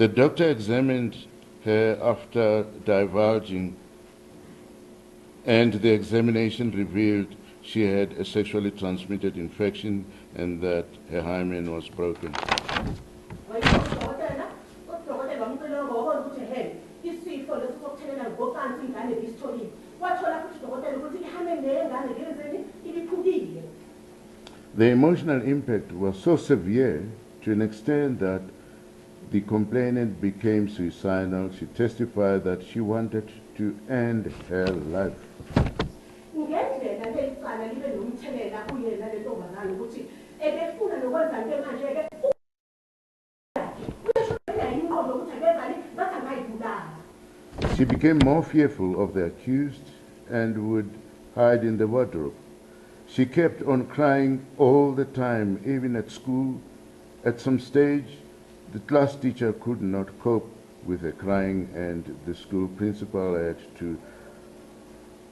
The doctor examined her after divulging, and the examination revealed she had a sexually transmitted infection and that her hymen was broken. The emotional impact was so severe to an extent that the complainant became suicidal. She testified that she wanted to end her life. She became more fearful of the accused and would hide in the wardrobe. She kept on crying all the time, even at school. At some stage, the class teacher could not cope with her crying, and the school principal had to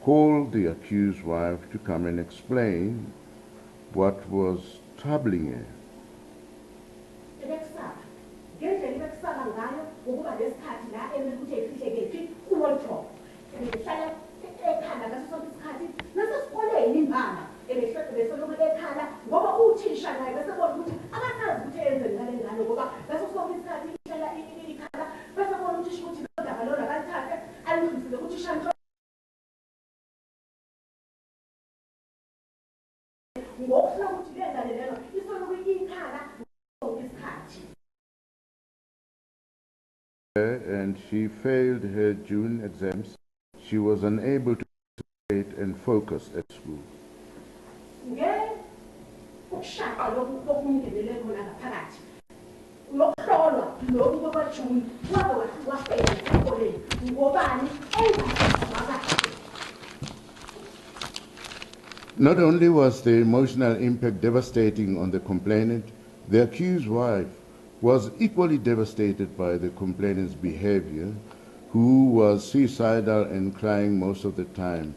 call the accused wife to come and explain what was troubling her. And she failed her June exams. She was unable to concentrate and focus at school. Not only was the emotional impact devastating on the complainant, the accused wife was equally devastated by the complainant's behavior, who was suicidal and crying most of the time.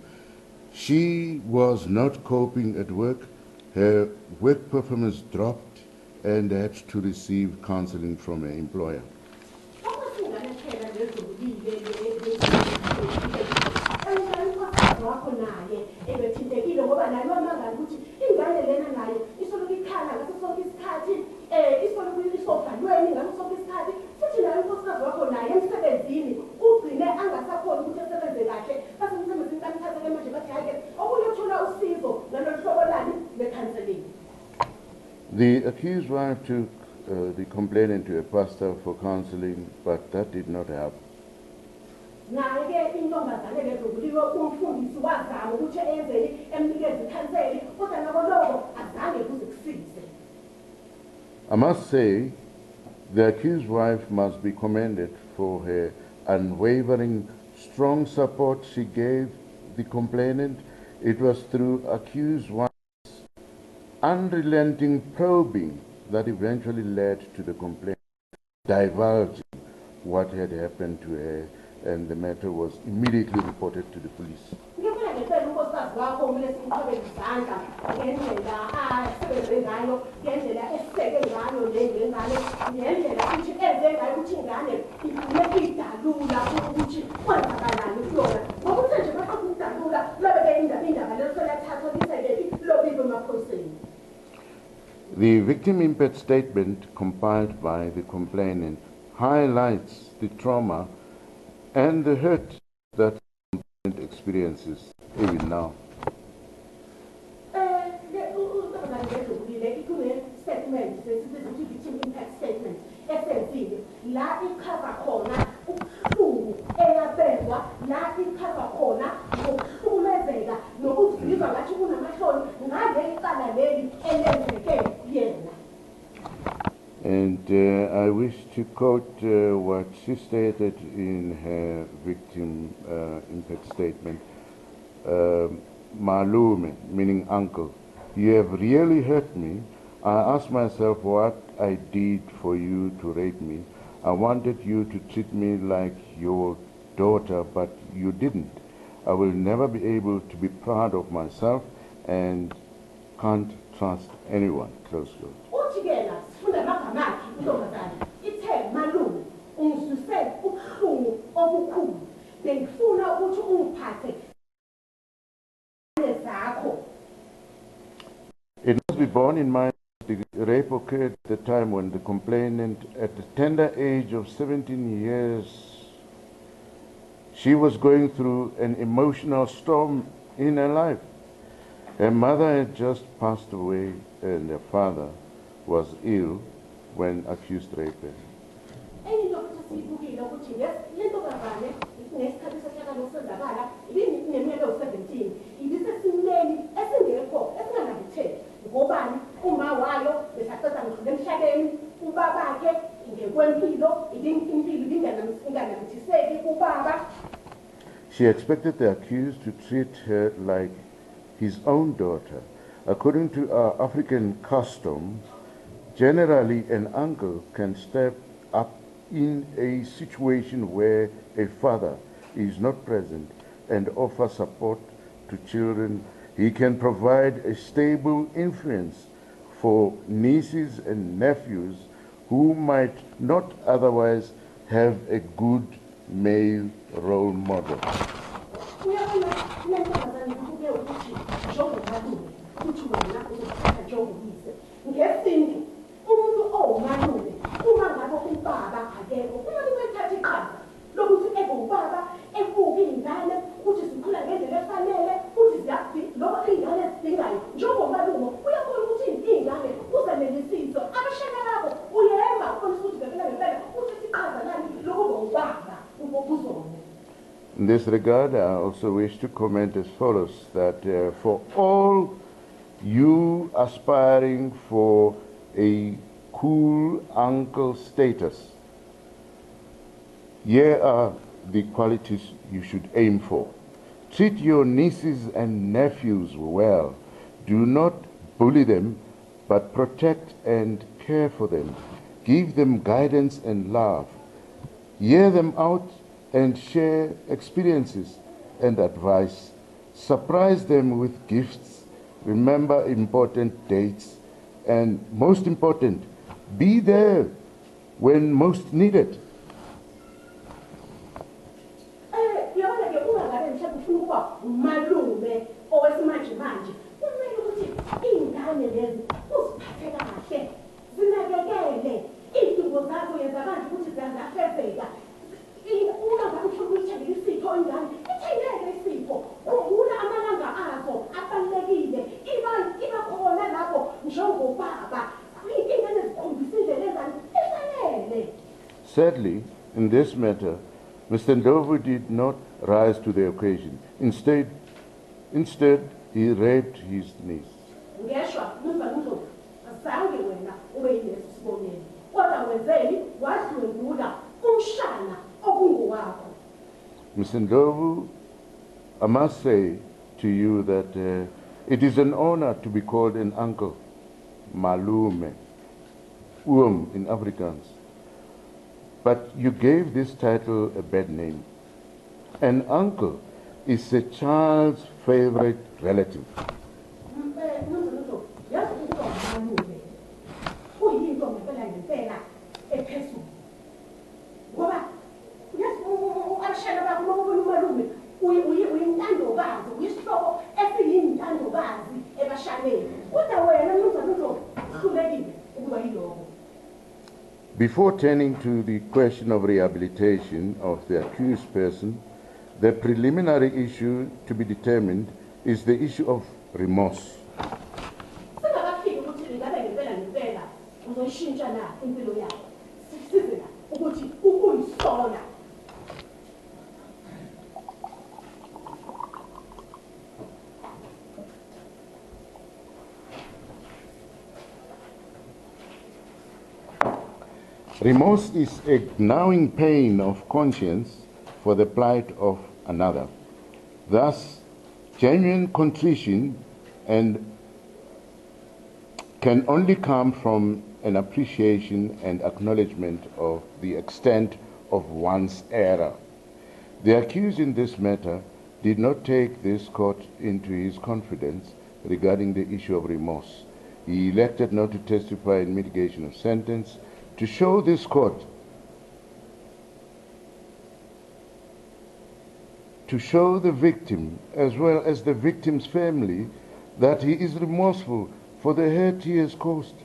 She was not coping at work. Her work performance dropped and had to receive counseling from her employer. The accused wife took the complainant to a pastor for counseling, but that did not help. I must say, the accused wife must be commended for her unwavering, strong support she gave the complainant. It was through accused wife's unrelenting probing that eventually led to the complainant divulging what had happened to her, and the matter was immediately reported to the police. The victim impact statement compiled by the complainant highlights the trauma and the hurt that the complainant experiences even now. And I wish to quote what she stated in her victim impact statement. Malume, meaning uncle, you have really hurt me. I asked myself what I did for you to rape me. I wanted you to treat me like your daughter, but you didn't. I will never be able to be proud of myself and can't trust anyone. Close quote. It must be borne in mind the rape occurred at the time when the complainant, at the tender age of 17 years, she was going through an emotional storm in her life. Her mother had just passed away and her father was ill when accused raped her. She expected the accused to treat her like his own daughter. According to our African custom, generally an uncle can step up in a situation where a father is not present and offer support to children. He can provide a stable influence for nieces and nephews who might not otherwise have a good male role model. In this regard, I also wish to comment as follows, that for all you aspiring for a cool uncle status, here are the qualities you should aim for. Treat your nieces and nephews well. Do not bully them, but protect and care for them. Give them guidance and love. Hear them out and share experiences and advice. Surprise them with gifts. Remember important dates. And most important, be there when most needed. Sadly, in this matter, Mr. Ndlovu did not rise to the occasion. Instead, he raped his niece. Mr. Ndlovu, I must say to you that it is an honor to be called an uncle, malume, in Afrikaans. But you gave this title a bad name. An uncle is a child's favorite relative. Before turning to the question of rehabilitation of the accused person, the preliminary issue to be determined is the issue of remorse. Remorse is a gnawing pain of conscience for the plight of another. Thus, genuine contrition and can only come from an appreciation and acknowledgement of the extent of one's error. The accused in this matter did not take this court into his confidence regarding the issue of remorse. He elected not to testify in mitigation of sentence to show this court to show the victim, as well as the victim's family, that he is remorseful for the hurt he has caused.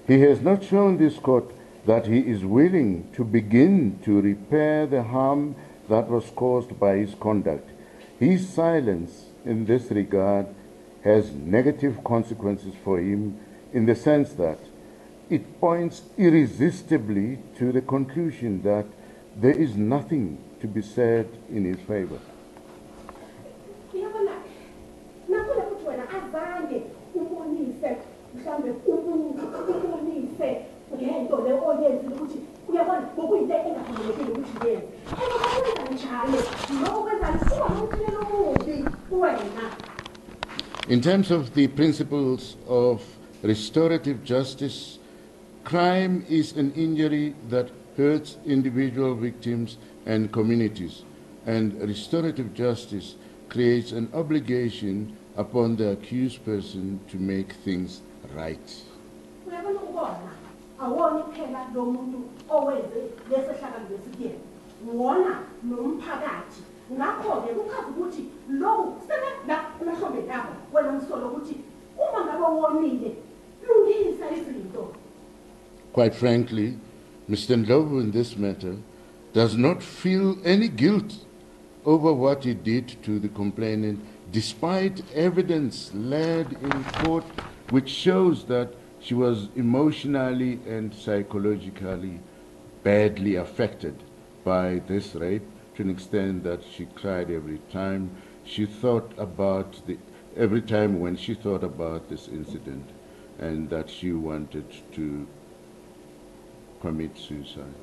He has not shown this court that he is willing to begin to repair the harm that was caused by his conduct. His silence in this regard has negative consequences for him in the sense that it points irresistibly to the conclusion that there is nothing to be said in his favor. In terms of the principles of restorative justice, crime is an injury that hurts individual victims and communities, and restorative justice creates an obligation upon the accused person to make things right. Quite frankly, Mr. Ndlovu in this matter does not feel any guilt over what he did to the complainant, despite evidence laid in court which shows that she was emotionally and psychologically badly affected by this rape, to an extent that she cried every time when she thought about this incident, and that she wanted to commit suicide.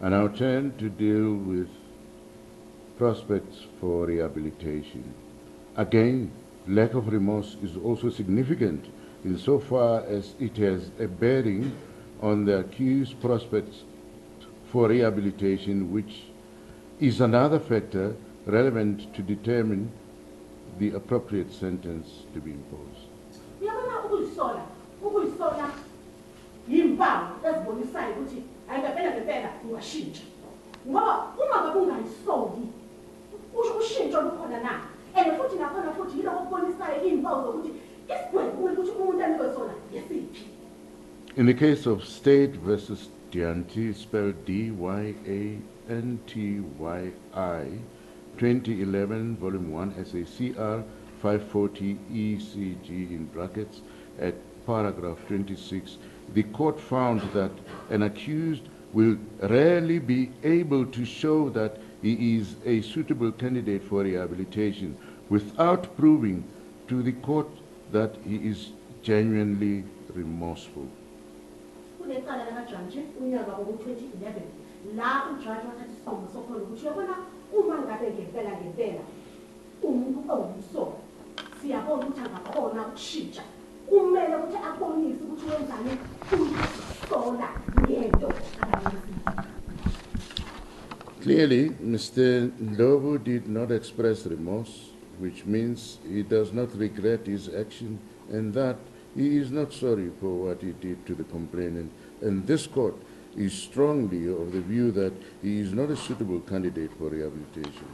I now turn to deal with prospects for rehabilitation. Again, lack of remorse is also significant insofar as it has a bearing on the accused's prospects for rehabilitation, which is another factor relevant to determine the appropriate sentence to be imposed. In the case of State versus Dyanty, spelled D-Y-A-N-T-Y-I, 2011, Volume 1, SACR 540 ECG in brackets, at paragraph 26, the court found that an accused will rarely be able to show that he is a suitable candidate for rehabilitation without proving to the court that he is genuinely remorseful. Clearly, Mr. Ndlovu did not express remorse, which means he does not regret his action and that he is not sorry for what he did to the complainant. And this court is strongly of the view that he is not a suitable candidate for rehabilitation.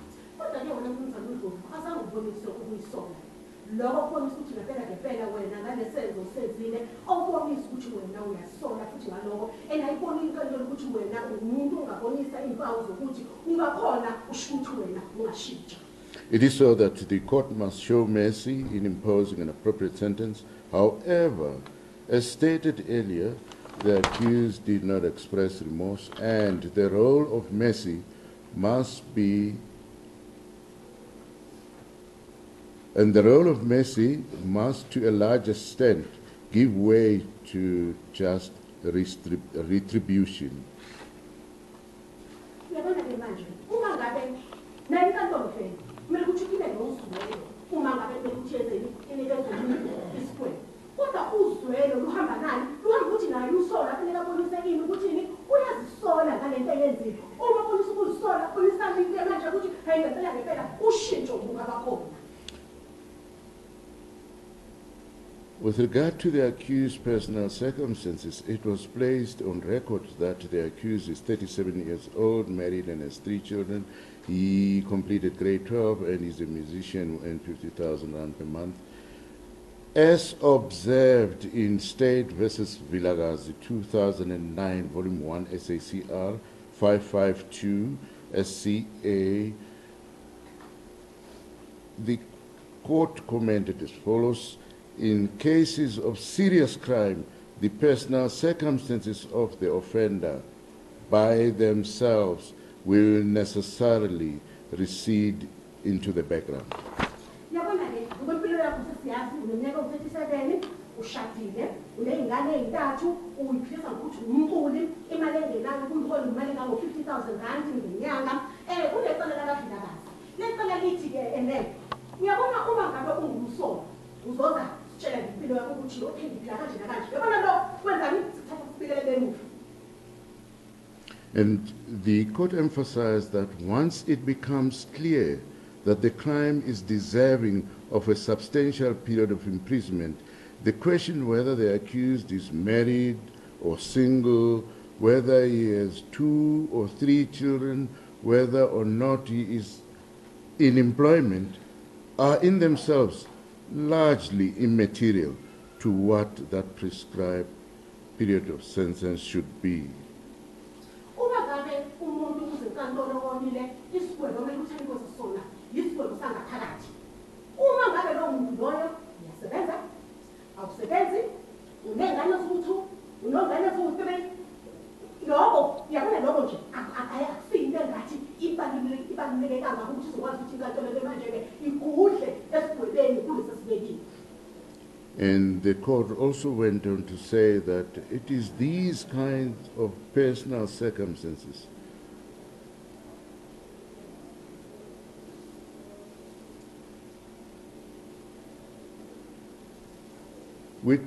lokho kubonisa ukuthi ngempela wena ngale senzo usenzile awubonisa ukuthi wena uyasola futhi ngaloko ayibona inkantolo ukuthi wena umuntu ungabonisa impawu zokuthi ungakhona usho ukuthi wena ungashintsha. It is so that the court must show mercy in imposing an appropriate sentence. However, as stated earlier, the accused did not express remorse, and the role of mercy must, to a large extent, give way to just retribution. With regard to the accused's personal circumstances, it was placed on record that the accused is 37 years old, married, and has 3 children. He completed grade 12 and is a musician and 50,000 rand per month. As observed in State versus Vilagazi 2009, Volume 1, SACR 552, SCA, the court commented as follows: in cases of serious crime, the personal circumstances of the offender by themselves will necessarily recede into the background. And the court emphasized that once it becomes clear that the crime is deserving of a substantial period of imprisonment, the question whether the accused is married or single, whether he has 2 or 3 children, whether or not he is in employment, are in themselves largely immaterial to what that prescribed period of sentence should be. And the court also went on to say that it is these kinds of personal circumstances which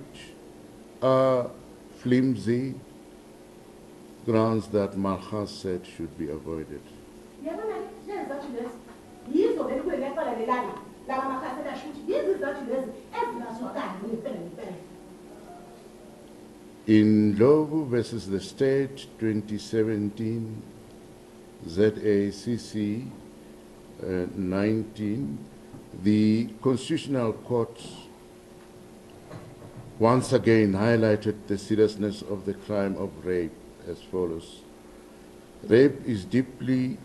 are flimsy grounds that Malchus said should be avoided. In Lobu versus the State 2017, ZACC 19, the Constitutional Court once again highlighted the seriousness of the crime of rape as follows: rape is deeply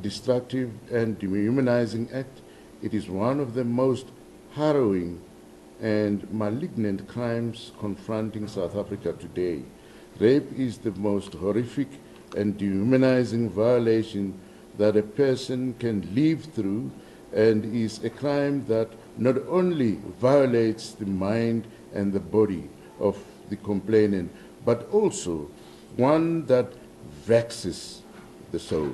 destructive and dehumanizing act. It is one of the most harrowing and malignant crimes confronting South Africa today. Rape is the most horrific and dehumanizing violation that a person can live through, and is a crime that not only violates the mind and the body of the complainant, but also one that vexes the soul.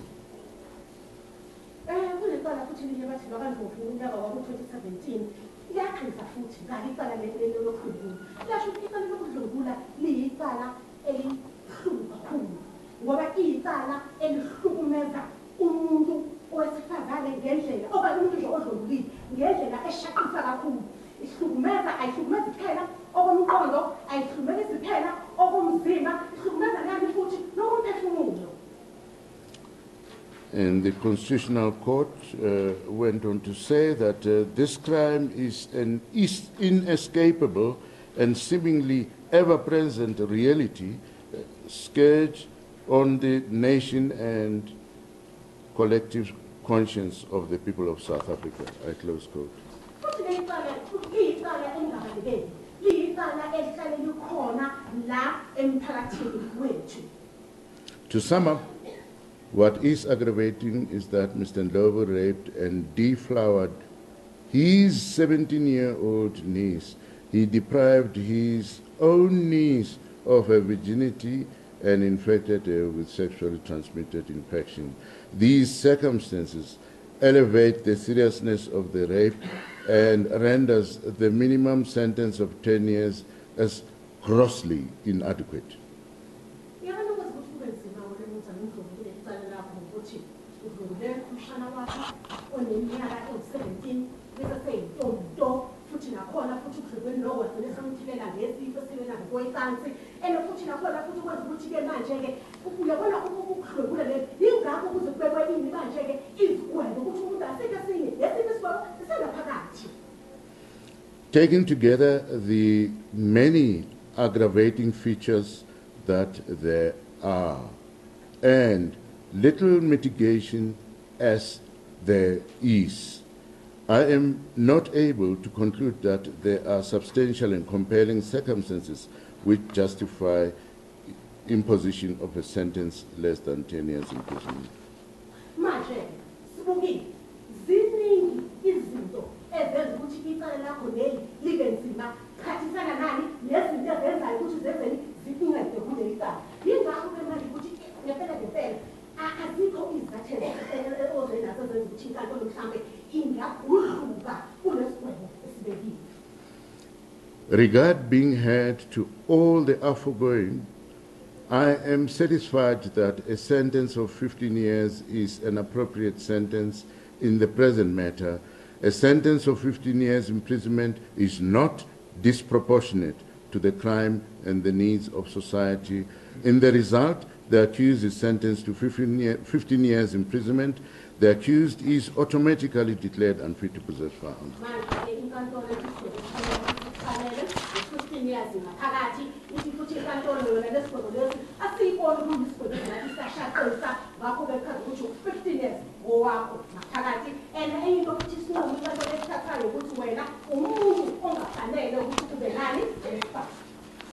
And the Constitutional Court went on to say that this crime is an inescapable and seemingly ever-present reality, scourge on the nation and collective conscience of the people of South Africa. I close quote. To sum up, what is aggravating is that Mr. Ndlovu raped and deflowered his 17-year-old niece. He deprived his own niece of her virginity and infected her with sexually transmitted infection. These circumstances elevate the seriousness of the rape and renders the minimum sentence of 10 years as grossly inadequate. Taking together the many aggravating features that there are and little mitigation as there is, I am not able to conclude that there are substantial and compelling circumstances which justify imposition of a sentence less than 10 years imprisonment. Regard being heard to all the aforegoing, I am satisfied that a sentence of 15 years is an appropriate sentence in the present matter. A sentence of 15 years imprisonment is not disproportionate to the crime and the needs of society. In the result, the accused is sentenced to 15 years imprisonment. The accused is automatically declared unfit to possess firearms.